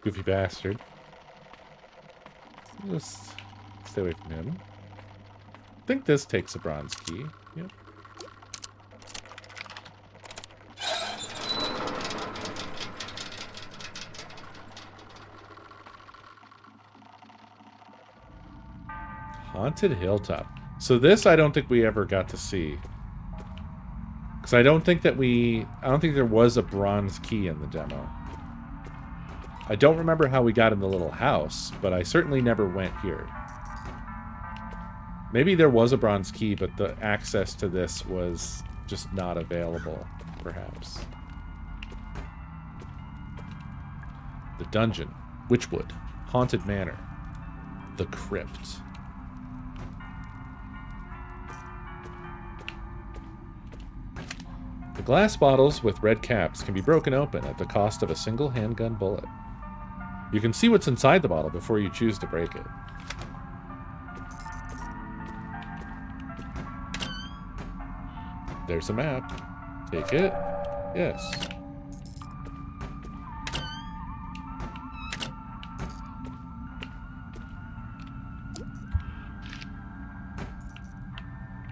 Speaker 1: goofy bastard. Just stay away from him. I think this takes a bronze key. Yep. Haunted Hilltop. So this I don't think we ever got to see. Because I don't think there was a bronze key in the demo. I don't remember how we got in the little house, but I certainly never went here. Maybe there was a bronze key, but the access to this was just not available, perhaps. The dungeon. Witchwood. Haunted Manor. The Crypt. The glass bottles with red caps can be broken open at the cost of a single handgun bullet. You can see what's inside the bottle before you choose to break it. There's a map. Take it. Yes.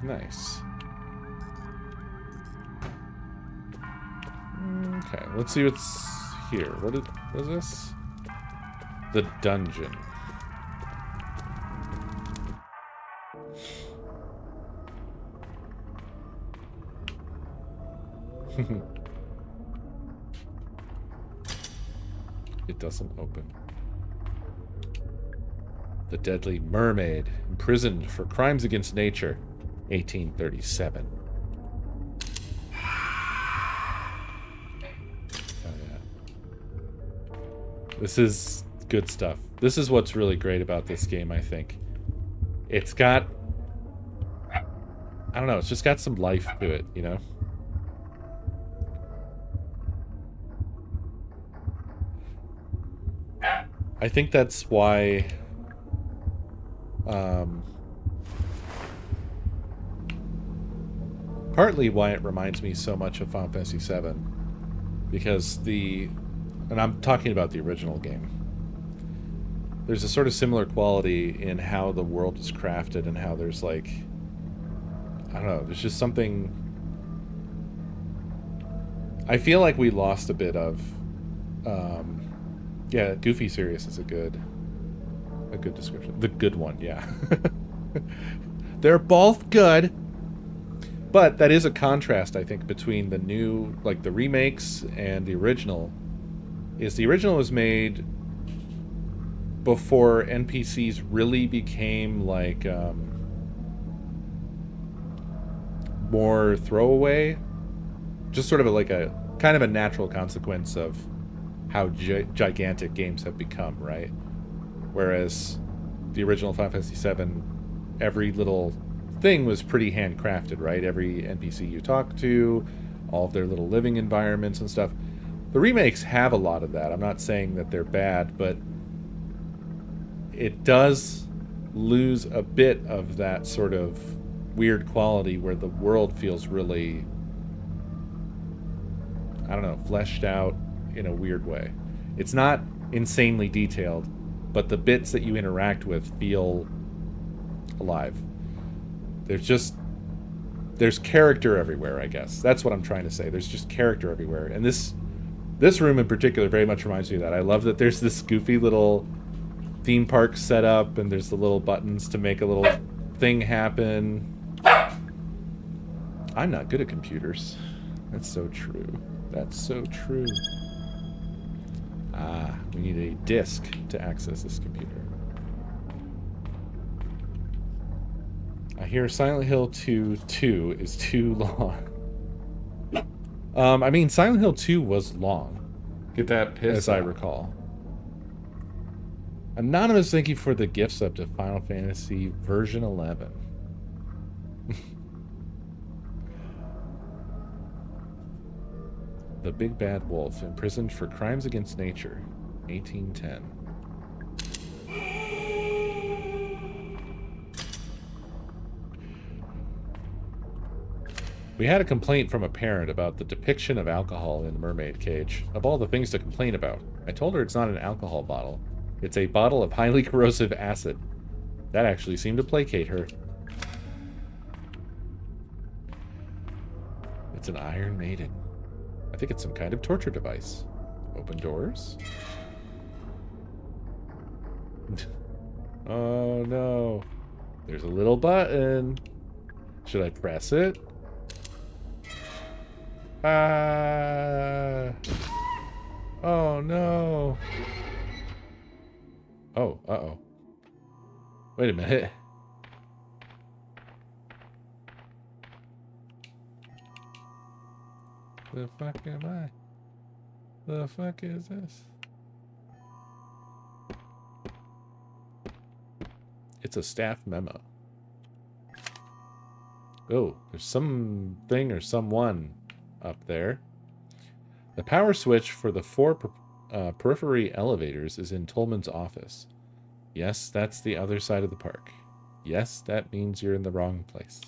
Speaker 1: Nice. Okay, let's see what's here. What is this? The dungeon. It doesn't open. The Deadly Mermaid, imprisoned for crimes against nature, 1837. Oh yeah. This is good stuff. This is what's really great about this game, I think. It's got... I don't know, it's just got some life to it, you know? I think that's why partly why it reminds me so much of Final Fantasy VII, because and I'm talking about the original game, there's a sort of similar quality in how the world is crafted and how there's like, I don't know, there's just something. I feel like we lost a bit of yeah, goofy serious is a good description. The good one, yeah. They're both good. But that is a contrast, I think, between the new, like the remakes and the original. Is the original was made before NPCs really became like more throwaway, just sort of like a kind of a natural consequence of how gigantic games have become, right? Whereas the original Final Fantasy VII, every little thing was pretty handcrafted, right? Every NPC you talk to, all of their little living environments and stuff. The remakes have a lot of that. I'm not saying that they're bad, but it does lose a bit of that sort of weird quality where the world feels really, I don't know, fleshed out in a weird way. It's not insanely detailed, but the bits that you interact with feel alive. There's character everywhere, I guess. That's what I'm trying to say. There's just character everywhere. And this room in particular very much reminds me of that. I love that there's this goofy little theme park set up, and there's the little buttons to make a little thing happen. I'm not good at computers. That's so true. That's so true. Ah, we need a disk to access this computer. I hear Silent Hill 2 is too long. I mean, Silent Hill 2 was long.
Speaker 4: Get that piss
Speaker 1: as I recall. Anonymous, thank you for the gift sub to Final Fantasy version 11. The Big Bad Wolf, imprisoned for crimes against nature, 1810. We had a complaint from a parent about the depiction of alcohol in the mermaid cage. Of all the things to complain about, I told her it's not an alcohol bottle. It's a bottle of highly corrosive acid. That actually seemed to placate her. It's an Iron Maiden. I think it's some kind of torture device. Open doors? Oh no. There's a little button. Should I press it? Ah. Oh no. Oh, uh-oh. Wait a minute. The fuck am I? The fuck is this? It's a staff memo. Oh, there's something or someone up there. The power switch for the 4 periphery elevators is in Tolman's office. Yes, that's the other side of the park. Yes, that means you're in the wrong place.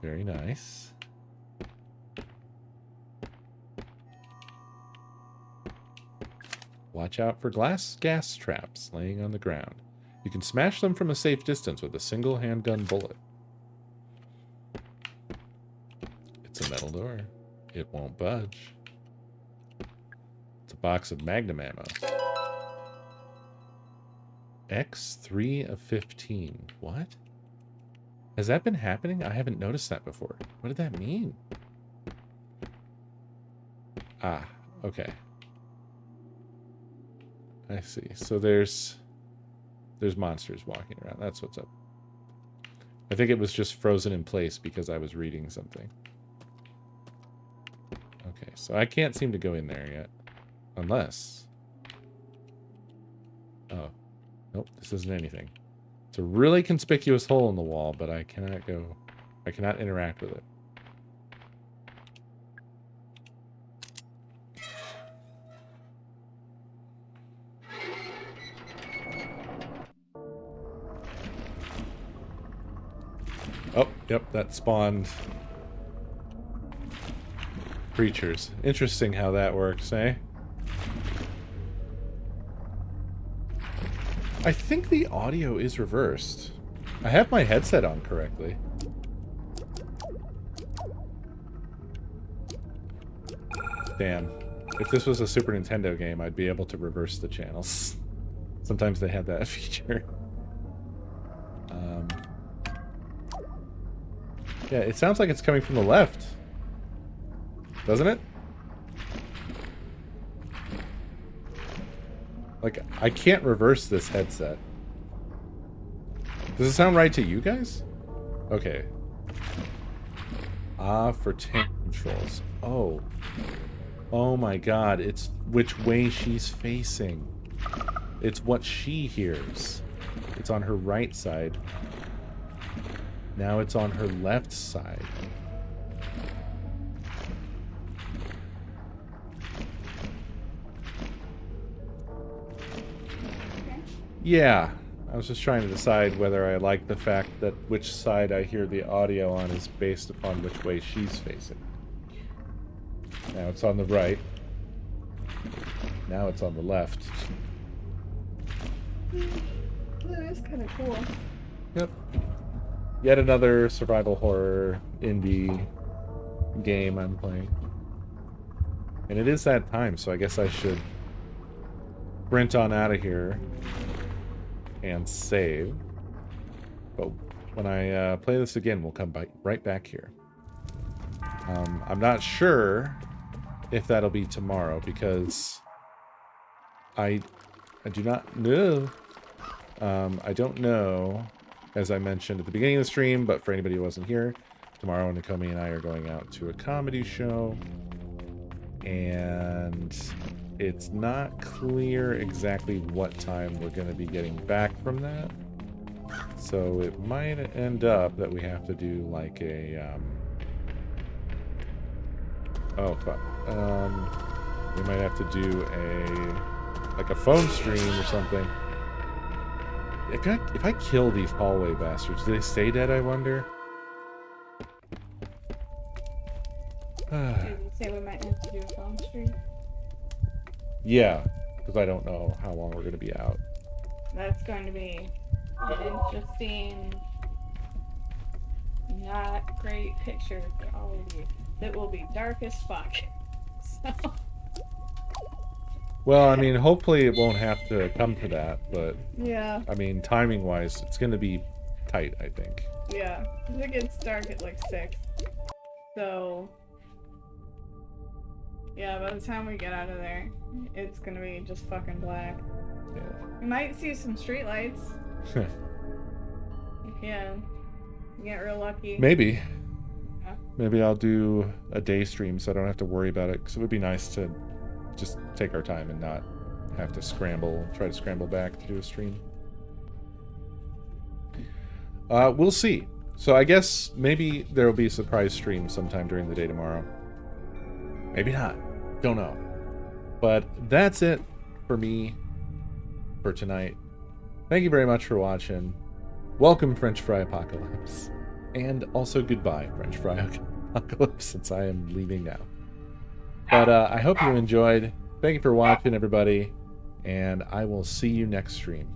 Speaker 1: Very nice. Watch out for glass gas traps laying on the ground. You can smash them from a safe distance with a single handgun bullet. It's a metal door. It won't budge. It's a box of Magnum ammo. X3 of 15. What? Has that been happening? I haven't noticed that before. What did that mean? Ah, okay. I see. So there's monsters walking around. That's what's up. I think it was just frozen in place because I was reading something. Okay, so I can't seem to go in there yet. Unless... Oh. Nope, this isn't anything. It's a really conspicuous hole in the wall, but I cannot go... I cannot interact with it. Oh, yep, that spawned creatures. Interesting how that works, eh? I think the audio is reversed. I have my headset on correctly. Damn. If this was a Super Nintendo game, I'd be able to reverse the channels. Sometimes they have that feature. Yeah, it sounds like it's coming from the left. Doesn't it? Like, I can't reverse this headset. Does it sound right to you guys? Okay. Ah, for tank controls. Oh. Oh my god, it's which way she's facing. It's what she hears. It's on her right side. Now it's on her left side. Yeah, I was just trying to decide whether I like the fact that which side I hear the audio on is based upon which way she's facing. Now it's on the right. Now it's on the left.
Speaker 6: That is kind of cool.
Speaker 1: Yep. Yet another survival horror indie game I'm playing. And it is that time, so I guess I should sprint on out of here and save. But when I play this again, we'll come right back here. I'm not sure if that'll be tomorrow because I do not know. I don't know, as I mentioned at the beginning of the stream, but for anybody who wasn't here, tomorrow Nakomi and I are going out to a comedy show, and it's not clear exactly what time we're going to be getting back from that. So it might end up that we have to do like a oh fuck. We might have to do a phone stream or something. If I kill these hallway bastards, do they stay dead, I wonder?
Speaker 6: Did you say we might have to do a phone stream?
Speaker 1: Yeah, because I don't know how long we're going to be out.
Speaker 6: That's going to be an interesting, not great picture for all of you. It will be dark as fuck. So.
Speaker 1: Well, I mean, hopefully it won't have to come to that, but
Speaker 6: Yeah.
Speaker 1: I mean, timing-wise, it's going to be tight, I think.
Speaker 6: Yeah. It gets dark at like 6. So. Yeah, by the time we get out of there, it's gonna be just fucking black.
Speaker 1: Yeah.
Speaker 6: We might see some streetlights. Yeah. You get real lucky.
Speaker 1: Maybe.
Speaker 6: Yeah.
Speaker 1: Maybe I'll do a day stream so I don't have to worry about it, because it would be nice to just take our time and not have to try to scramble back to do a stream. We'll see. So I guess maybe there will be a surprise stream sometime during the day tomorrow. Maybe not. Don't know. But that's it for me for tonight. Thank you very much for watching. Welcome, French Fry Apocalypse. And also goodbye, French Fry Apocalypse, since I am leaving now. But I hope you enjoyed. Thank you for watching, everybody. And I will see you next stream.